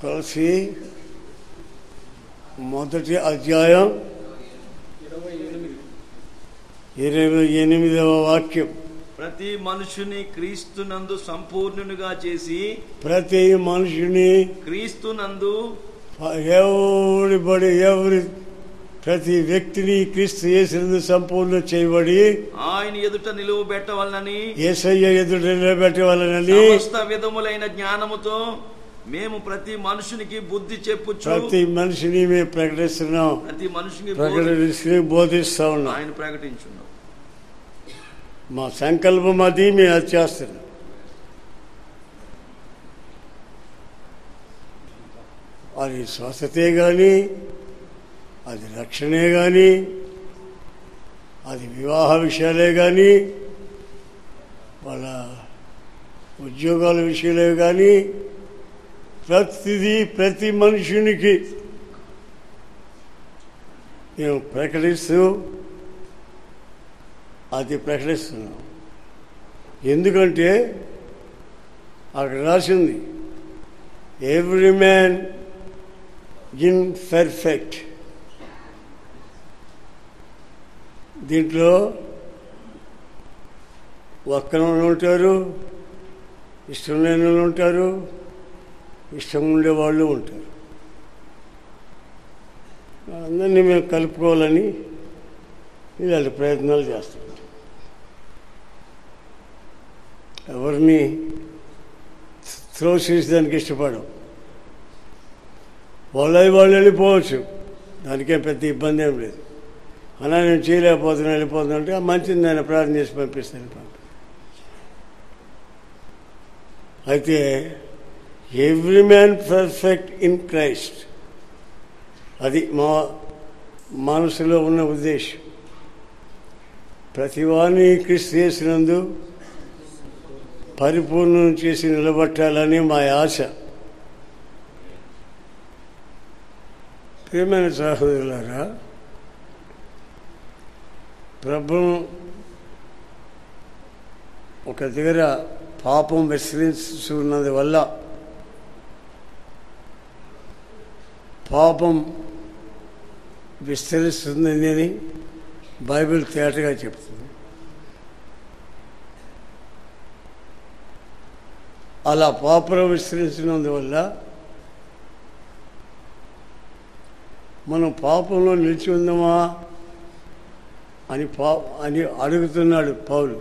కొలస్సీ మొదటి అధ్యాయం 28వ వాక్యం. ప్రతి మనుషుని క్రీస్తునందు సంపూర్ణునిగా చేసి, ప్రతి మనుషుని క్రీస్తునందు ప్రతి వ్యక్తిని క్రీస్తు యేసునందు సంపూర్ణ చేయబడి ఆయన ఎదుట నిలువబెట్టవలనని, యేసయ్య ఎదుట నిలబెట్టవలనని సమస్త విధములైన జ్ఞానముతో మేము ప్రతి మనుషునికి బుద్ధి చెప్పుచు, ప్రతి మనిషిని మేము ప్రకటిస్తున్నాం, ప్రతి మనుషునికి బోధిస్తా ఉన్నాం, ఆయన ప్రకటించున్నాం. మా సంకల్పం అది మేము అది చేస్తున్నాం. అది స్వస్థతే కానీ, అది రక్షణే కానీ, అది వివాహ విషయాలే కానీ, వాళ్ళ ఉద్యోగాల విషయాలే కానీ, ప్రతి మనుషునికి మేము ప్రకటిస్తూ అది ప్రకటిస్తున్నాం. ఎందుకంటే అక్కడ రాసింది ఎవ్రీ మ్యాన్ ఇన్ పర్ఫెక్ట్. దీంట్లో ఒక్కన ఉంటారు, ఇష్టం లేని వాళ్ళు ఉంటారు, ఇష్టం ఉండేవాళ్ళు ఉంటారు. అందరినీ మేము కలుపుకోవాలని ఇలాంటి ప్రయత్నాలు చేస్తాం. ఎవరిని త్రోసేసేదానికి ఇష్టపడం. వాళ్ళు వెళ్ళిపోవచ్చు, దానికేం పెద్ద ఇబ్బంది ఏం లేదు. అలా నేను చేయలేకపోతున్నా వెళ్ళిపోతున్నా అంటే మంచిది, నేను ప్రార్థన చేసి పంపిస్తాను. అయితే every man perfect in Christ, అది మా మనసులో ఉన్న ఉద్దేశం. ప్రతివాని క్రీస్తు యేసునందు పరిపూర్ణం చేసి నిలబట్టాలని మా ఆశ. ప్రియమైన సహోదరులారా, ప్రభు ఒక దగ్గర పాపం విస్తరిస్తున్నది వల్ల పాపం విస్తరిస్తుందని అని బైబిల్ తేటగా చెప్తుంది. అలా పాపం విస్తరించినందువల్ల మనం పాపంలో నిలిచి ఉందామా అని అడుగుతున్నాడు పౌలు.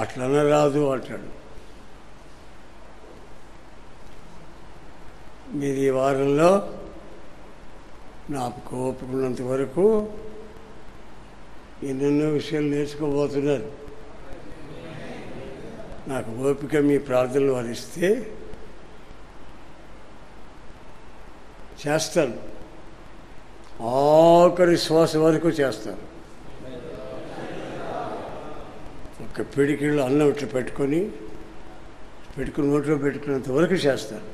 అట్లనే రాదు అంటాడు. మీరు ఈ వారంలో నాకు ఓపికన్నంత వరకు ఎన్నెన్నో విషయాలు నేర్చుకోబోతున్నారు. నాకు ఓపిక మీ ప్రార్థనలు వరిస్తే చేస్తాను, ఆఖరి శ్వాస వరకు చేస్తాను. ఒక పిడికిళ్ళు అన్నం ఇట్లా పెట్టుకుని నోట్లో పెట్టుకున్నంత వరకు చేస్తాను.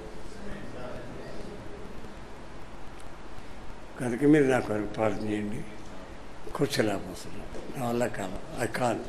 కనుక మీరు నాకు ప్రార్థన చేయండి. కూర్చోలేకపోతున్నాను, నా వల్ల కాదు, అది కాదు.